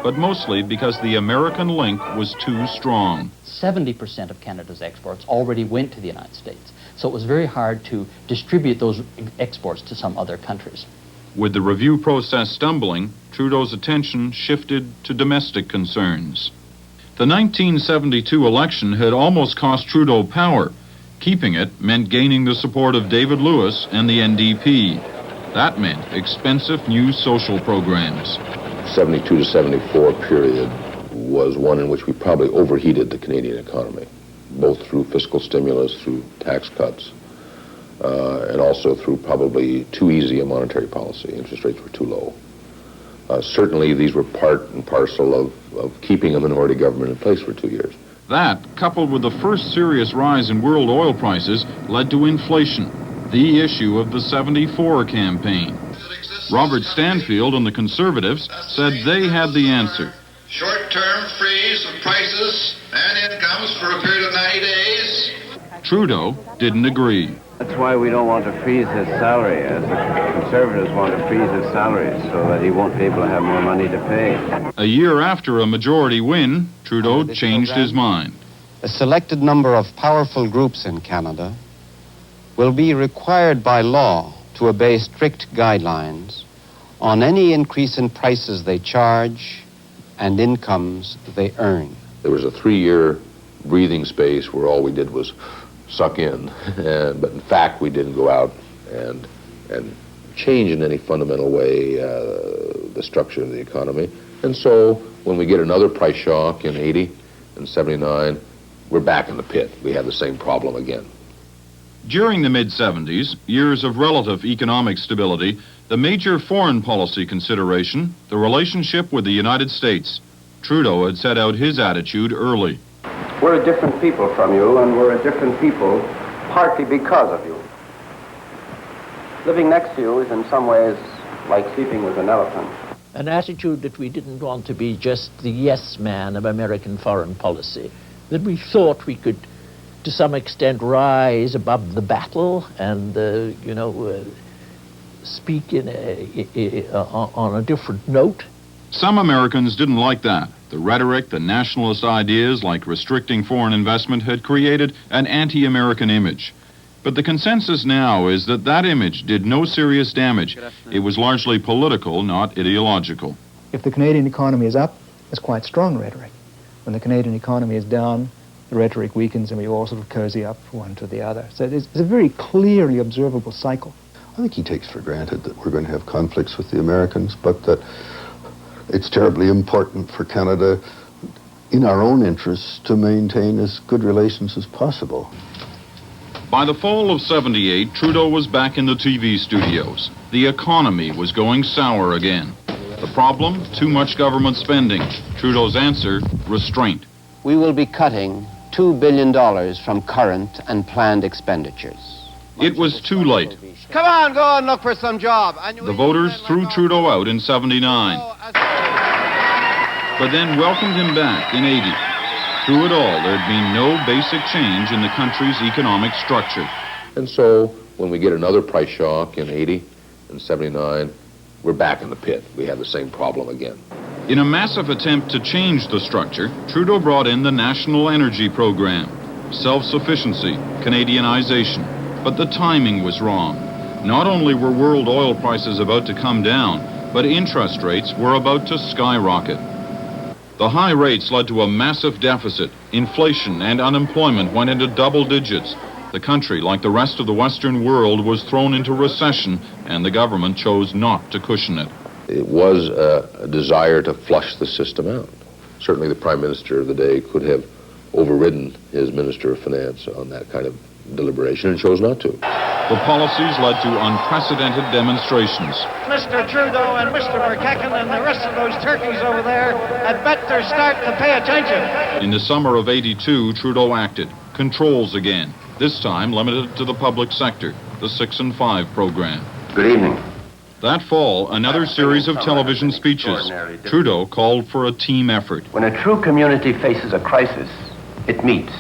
but mostly because the American link was too strong. 70% of Canada's exports already went to the United States, so it was very hard to distribute those exports to some other countries. With the review process stumbling, Trudeau's attention shifted to domestic concerns. The 1972 election had almost cost Trudeau power. Keeping it meant gaining the support of David Lewis and the NDP. That meant expensive new social programs. 72 to 74 period was one in which we probably overheated the Canadian economy, both through fiscal stimulus, through tax cuts, and also through probably too easy a monetary policy. Interest rates were too low. Certainly these were part and parcel of keeping a minority government in place for 2 years. That, coupled with the first serious rise in world oil prices, led to inflation, the issue of the 74 campaign. Robert Stanfield and the Conservatives said they had the answer. Short-term freeze of prices and incomes for a period of 90 days. Trudeau didn't agree. That's why we don't want to freeze his salary, as the Conservatives want to freeze his salary so that he won't be able to have more money to pay. A year after a majority win, Trudeau changed his mind. A selected number of powerful groups in Canada will be required by law to obey strict guidelines on any increase in prices they charge and incomes they earn. There was a 3-year breathing space where all we did was suck in, but in fact we didn't go out and change in any fundamental way the structure of the economy. And so when we get another price shock in 80 and 79, we're back in the pit. We have the same problem again. During the mid-70s, years of relative economic stability, the major foreign policy consideration, the relationship with the United States. Trudeau had set out his attitude early. We're a different people from you, and we're a different people partly because of you. Living next to you is in some ways like sleeping with an elephant. An attitude that we didn't want to be just the yes man of American foreign policy, that we thought we could, to some extent, rise above the battle and, speak on a different note. Some Americans didn't like that. The rhetoric, the nationalist ideas like restricting foreign investment had created an anti-American image. But the consensus now is that that image did no serious damage. It was largely political, not ideological. If the Canadian economy is up, it's quite strong rhetoric. When the Canadian economy is down, the rhetoric weakens and we all sort of cozy up one to the other. So it's a very clearly observable cycle. I think he takes for granted that we're going to have conflicts with the Americans, but that it's terribly important for Canada, in our own interests, to maintain as good relations as possible. By the fall of '78, Trudeau was back in the TV studios. The economy was going sour again. The problem? Too much government spending. Trudeau's answer? Restraint. We will be cutting $2 billion from current and planned expenditures. It was too late. Come on, go and look for some job. The voters threw Trudeau out in '79, but then welcomed him back in '80. Through it all, there'd been no basic change in the country's economic structure. And so, when we get another price shock in '80 and '79, we're back in the pit. We have the same problem again. In a massive attempt to change the structure, Trudeau brought in the National Energy Program, self-sufficiency, Canadianization. But the timing was wrong. Not only were world oil prices about to come down, but interest rates were about to skyrocket. The high rates led to a massive deficit. Inflation and unemployment went into double digits. The country, like the rest of the Western world, was thrown into recession, and the government chose not to cushion it. It was a desire to flush the system out. Certainly the Prime Minister of the day could have overridden his Minister of Finance on that kind of deliberation and chose not to. The policies led to unprecedented demonstrations. Mr. Trudeau and Mr. McKechnie and the rest of those turkeys over there had better start to pay attention. In the summer of '82, Trudeau acted. Controls again, this time limited to the public sector, the 6 and 5 program. Good evening. That fall, another series of television speeches. Trudeau called for a team effort. When a true community faces a crisis, it meets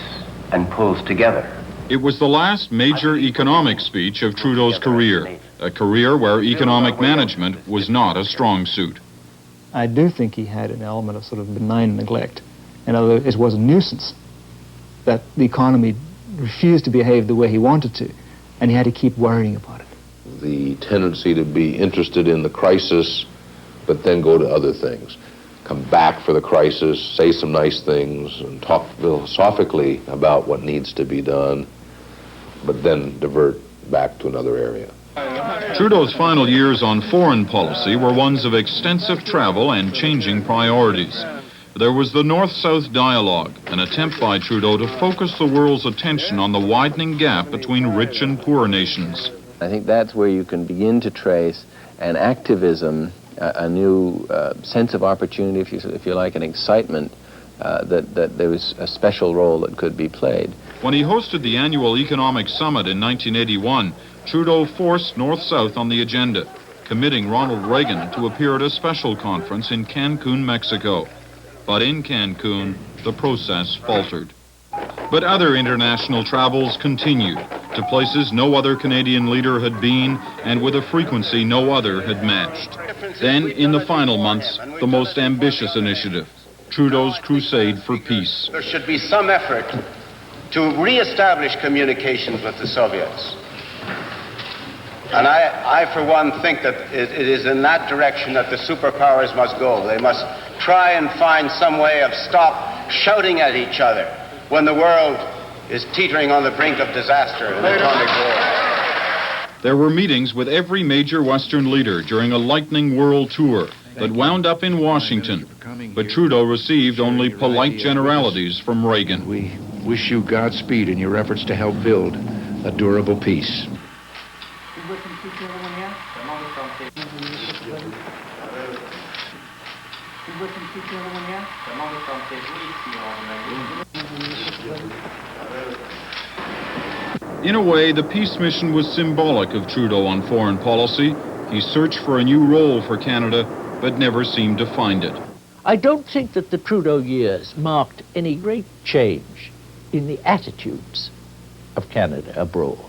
and pulls together. It was the last major economic speech of Trudeau's career, a career where economic management was not a strong suit. I do think he had an element of sort of benign neglect. In other words, it was a nuisance that the economy refused to behave the way he wanted to, and he had to keep worrying about it. The tendency to be interested in the crisis, but then go to other things. Come back for the crisis, say some nice things, and talk philosophically about what needs to be done, but then divert back to another area. Trudeau's final years on foreign policy were ones of extensive travel and changing priorities. There was the North-South dialogue, an attempt by Trudeau to focus the world's attention on the widening gap between rich and poor nations. I think that's where you can begin to trace an activism, a new sense of opportunity, if you like, an excitement that there was a special role that could be played. When he hosted the annual Economic Summit in 1981, Trudeau forced North-South on the agenda, committing Ronald Reagan to appear at a special conference in Cancun, Mexico. But in Cancun, the process faltered. But other international travels continued, to places no other Canadian leader had been, and with a frequency no other had matched. Then, in the final months, the most ambitious initiative, Trudeau's crusade for peace. There should be some effort to re-establish communications with the Soviets. And I, for one, think that it is in that direction that the superpowers must go. They must try and find some way of stop shouting at each other when the world is teetering on the brink of disaster and atomic war. There were meetings with every major Western leader during a lightning world tour that wound up in Washington. But Trudeau received only polite generalities from Reagan. We wish you Godspeed in your efforts to help build a durable peace. In a way, the peace mission was symbolic of Trudeau on foreign policy. He searched for a new role for Canada, but never seemed to find it. I don't think that the Trudeau years marked any great change in the attitudes of Canada abroad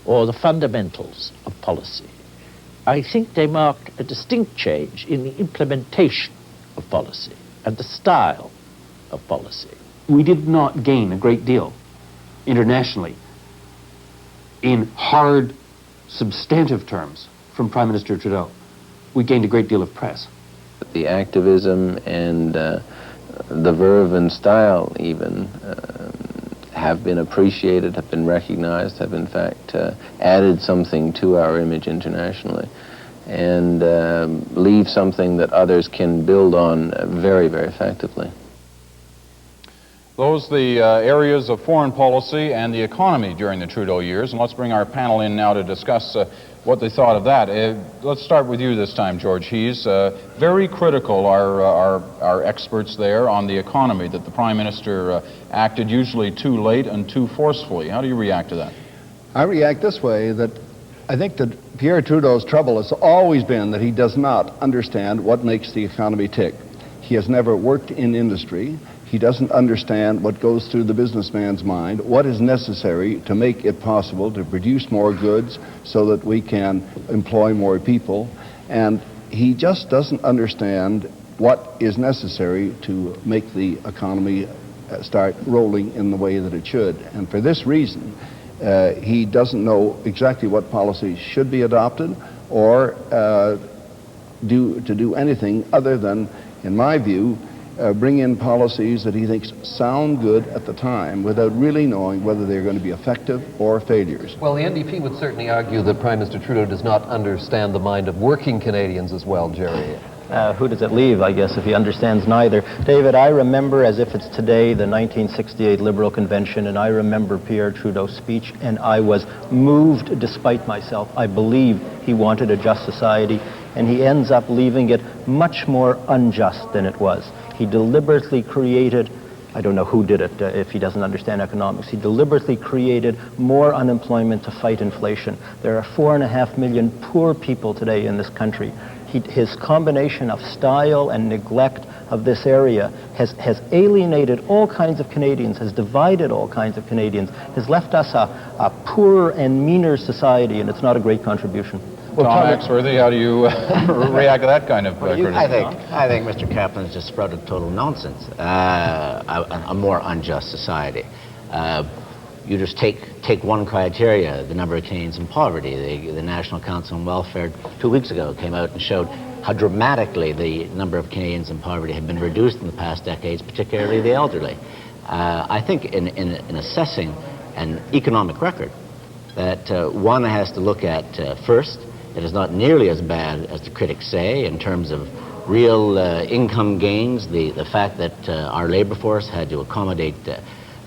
or the fundamentals of policy. I think they marked a distinct change in the implementation of policy and the style of policy. We did not gain a great deal internationally in hard, substantive terms from Prime Minister Trudeau. We gained a great deal of press. The activism and the verve and style even have been appreciated, have been recognized, have in fact added something to our image internationally, and leave something that others can build on very, very effectively. Those the areas of foreign policy and the economy during the Trudeau years, and let's bring our panel in now to discuss what they thought of that. Let's start with you this time, George Hees. Very critical are experts there on the economy, that the Prime Minister acted usually too late and too forcefully. How do you react to that? I react this way, that I think that Pierre Trudeau's trouble has always been that he does not understand what makes the economy tick. He has never worked in industry. He doesn't understand what goes through the businessman's mind, what is necessary to make it possible to produce more goods so that we can employ more people. And he just doesn't understand what is necessary to make the economy start rolling in the way that it should. And for this reason, he doesn't know exactly what policies should be adopted or do anything other than, in my view, bring in policies that he thinks sound good at the time without really knowing whether they're going to be effective or failures. Well, the NDP would certainly argue that Prime Minister Trudeau does not understand the mind of working Canadians as well, Jerry. Who does it leave, I guess, if he understands neither? David, I remember as if it's today the 1968 Liberal Convention, and I remember Pierre Trudeau's speech, and I was moved despite myself. I believe he wanted a just society, and he ends up leaving it much more unjust than it was. He deliberately created, I don't know who did it if he doesn't understand economics, he deliberately created more unemployment to fight inflation. There are 4.5 million poor people today in this country. His combination of style and neglect of this area has alienated all kinds of Canadians, has divided all kinds of Canadians, has left us a poorer and meaner society, and it's not a great contribution. Well, Tom Axworthy, how do you react to that kind of criticism? I think Mr. Kaplan's just sprouted total nonsense. A more unjust society. You just take one criteria, the number of Canadians in poverty. The National Council on Welfare 2 weeks ago came out and showed how dramatically the number of Canadians in poverty had been reduced in the past decades, particularly the elderly. I think in assessing an economic record that one has to look at first, it is not nearly as bad as the critics say in terms of real income gains, the fact that our labor force had to accommodate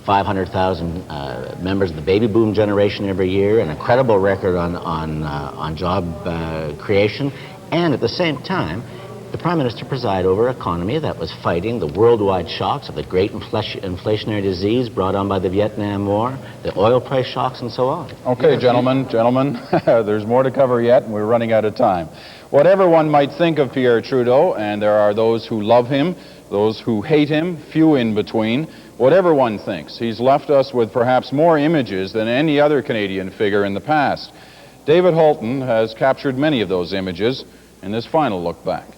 500,000 members of the baby boom generation every year, an incredible record on job creation, and at the same time, the Prime Minister presided over an economy that was fighting the worldwide shocks of the great inflationary disease brought on by the Vietnam War, the oil price shocks, and so on. Okay, gentlemen, there's more to cover yet, and we're running out of time. Whatever one might think of Pierre Trudeau, and there are those who love him, those who hate him, few in between, whatever one thinks, he's left us with perhaps more images than any other Canadian figure in the past. David Holton has captured many of those images in this final look back.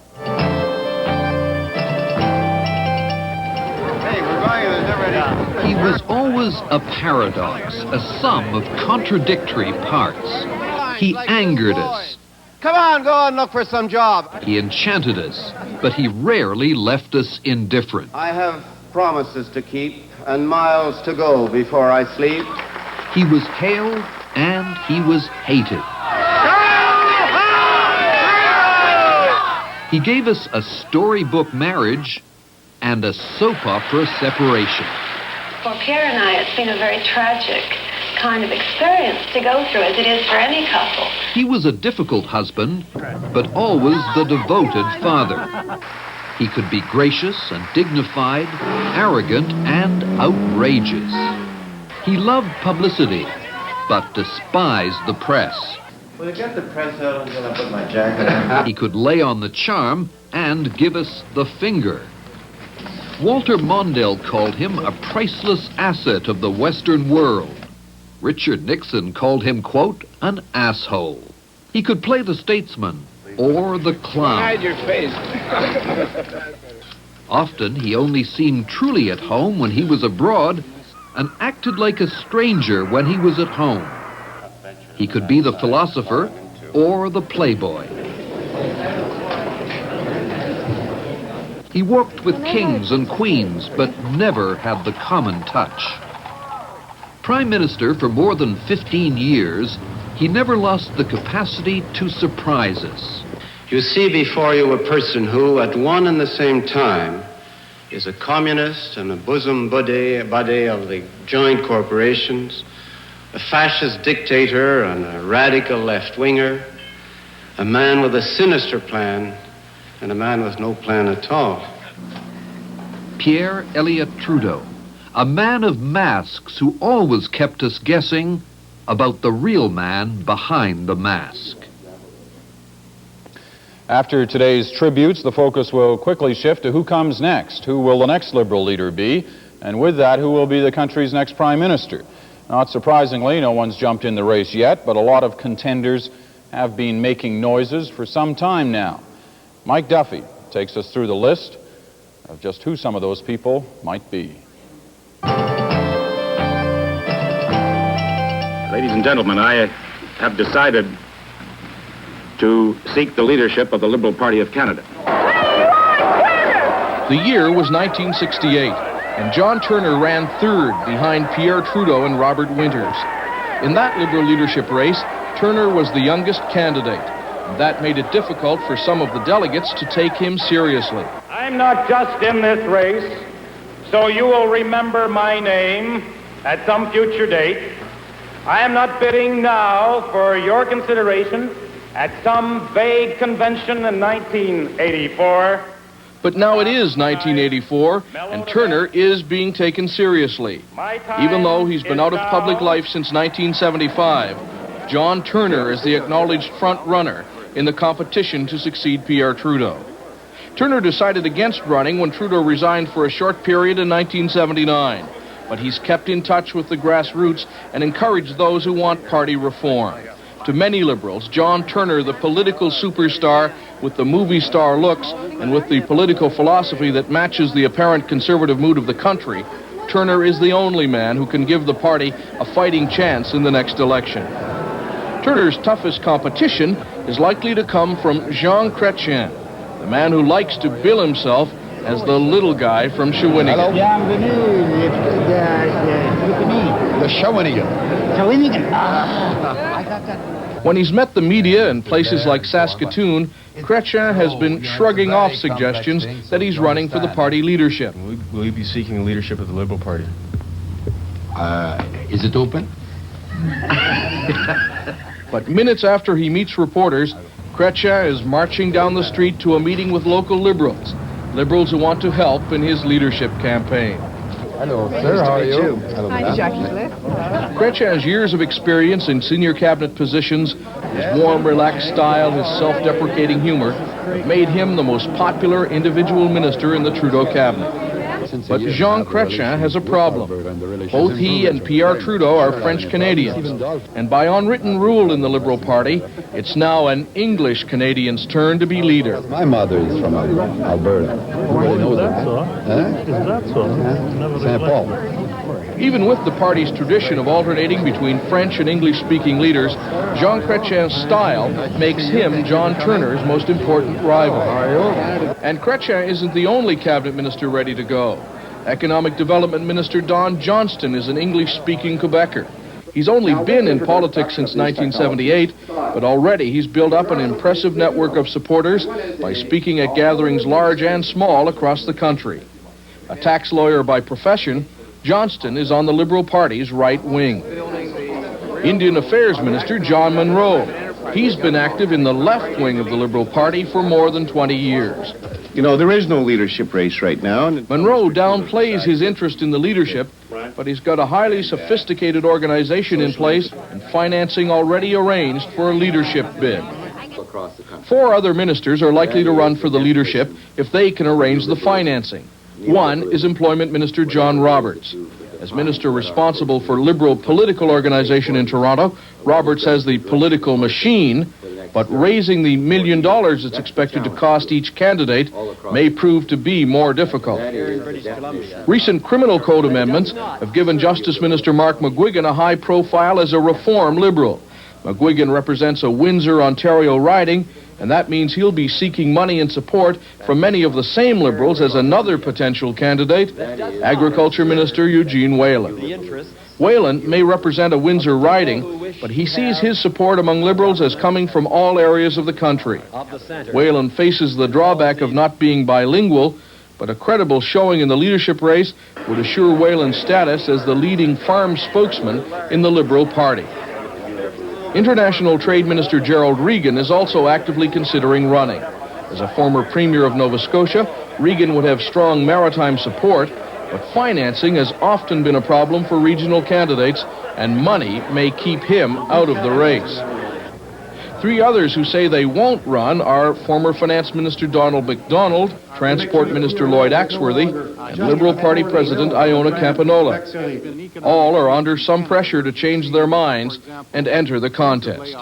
He was always a paradox, a sum of contradictory parts. He angered us. Come on, go and look for some job. He enchanted us, but he rarely left us indifferent. I have promises to keep and miles to go before I sleep. He was hailed and he was hated. He gave us a storybook marriage and a soap opera separation. For Pierre and I, it's been a very tragic kind of experience to go through, as it is for any couple. He was a difficult husband, but always the devoted father. He could be gracious and dignified, arrogant and outrageous. He loved publicity, but despised the press. Will you get the press out until I put my jacket on? He could lay on the charm and give us the finger. Walter Mondale called him a priceless asset of the Western world. Richard Nixon called him, quote, an asshole. He could play the statesman or the clown. Hide your face. Often he only seemed truly at home when he was abroad and acted like a stranger when he was at home. He could be the philosopher or the playboy. He worked with kings and queens, but never had the common touch. Prime Minister for more than 15 years, he never lost the capacity to surprise us. You see before you a person who, at one and the same time, is a communist and a bosom buddy of the joint corporations, a fascist dictator and a radical left-winger, a man with a sinister plan and a man with no plan at all. Pierre Trudeau, a man of masks who always kept us guessing about the real man behind the mask. After today's tributes, the focus will quickly shift to who comes next. Who will the next Liberal leader be? And with that, who will be the country's next Prime Minister? Not surprisingly, no one's jumped in the race yet, but a lot of contenders have been making noises for some time now. Mike Duffy takes us through the list of just who some of those people might be. Ladies and gentlemen, I have decided to seek the leadership of the Liberal Party of Canada. The year was 1968, and John Turner ran third behind Pierre Trudeau and Robert Winters. In that Liberal leadership race, Turner was the youngest candidate, and that made it difficult for some of the delegates to take him seriously. I'm not just in this race, so you will remember my name at some future date. I am not bidding now for your consideration at some vague convention in 1984. But now it is 1984, and Turner is being taken seriously. Even though he's been out of public life since 1975, John Turner is the acknowledged front runner in the competition to succeed Pierre Trudeau. Turner decided against running when Trudeau resigned for a short period in 1979, but he's kept in touch with the grassroots and encouraged those who want party reform. To many Liberals, John Turner, the political superstar with the movie star looks and with the political philosophy that matches the apparent conservative mood of the country, Turner is the only man who can give the party a fighting chance in the next election. Turner's toughest competition is likely to come from Jean Chrétien, the man who likes to bill himself as the little guy from Shawinigan. The Shawinigan. When he's met the media in places like Saskatoon, Chrétien has been shrugging off suggestions that he's running for the party leadership. Will you be seeking the leadership of the Liberal Party? Is it open? But minutes after he meets reporters, Chrétien is marching down the street to a meeting with local Liberals who want to help in his leadership campaign. Hello, sir. How are you? Hello, Hi, Jackie. Chrétien's years of experience in senior cabinet positions, his warm, relaxed style, his self-deprecating humor, have made him the most popular individual minister in the Trudeau cabinet. But Jean Chrétien has a problem. Both he and Pierre Trudeau are French-Canadians, and by unwritten rule in the Liberal Party, it's now an English-Canadian's turn to be leader. My mother is from Alberta. Everybody knows that. Is that so? St. Paul. Even with the party's tradition of alternating between French and English-speaking leaders, Jean Chrétien's style makes him John Turner's most important rival. And Chrétien isn't the only cabinet minister ready to go. Economic Development Minister Don Johnston is an English-speaking Quebecer. He's only been in politics since 1978, but already he's built up an impressive network of supporters by speaking at gatherings large and small across the country. A tax lawyer by profession, Johnston is on the Liberal Party's right wing. Indian Affairs Minister John Munro. He's been active in the left wing of the Liberal Party for more than 20 years. You know, there is no leadership race right now. Munro downplays his interest in the leadership, but he's got a highly sophisticated organization in place and financing already arranged for a leadership bid. 4 other ministers are likely to run for the leadership if they can arrange the financing. One is Employment Minister John Roberts. As minister responsible for Liberal political organization in Toronto, Roberts has the political machine, but raising the $1 million it's expected to cost each candidate may prove to be more difficult. Recent criminal code amendments have given Justice Minister Mark McGuigan a high profile as a reform Liberal. McGuigan represents a Windsor, Ontario riding, and that means he'll be seeking money and support from many of the same Liberals as another potential candidate, Agriculture Minister Eugene Whelan. Whelan may represent a Windsor riding, but he sees his support among Liberals as coming from all areas of the country. Whelan faces the drawback of not being bilingual, but a credible showing in the leadership race would assure Whelan's status as the leading farm spokesman in the Liberal Party. International Trade Minister Gerald Regan is also actively considering running. As a former Premier of Nova Scotia, Regan would have strong maritime support, but financing has often been a problem for regional candidates, and money may keep him out of the race. Three others who say they won't run are former Finance Minister Donald MacDonald, Transport Minister Lloyd Axworthy, and Liberal Party President Iona Campanola. All are under some pressure to change their minds and enter the contest.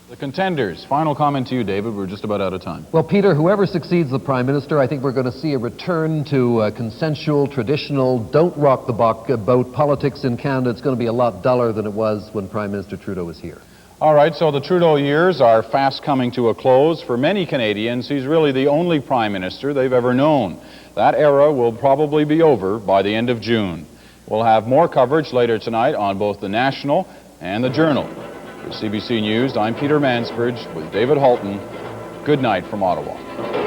The contenders. Final comment to you, David. We're just about out of time. Well, Peter, whoever succeeds the Prime Minister, I think we're going to see a return to consensual, traditional, don't rock the boat politics in Canada. It's going to be a lot duller than it was when Prime Minister Trudeau was here. All right, so the Trudeau years are fast coming to a close. For many Canadians, he's really the only Prime Minister they've ever known. That era will probably be over by the end of June. We'll have more coverage later tonight on both the National and the Journal. For CBC News, I'm Peter Mansbridge with David Halton. Good night from Ottawa.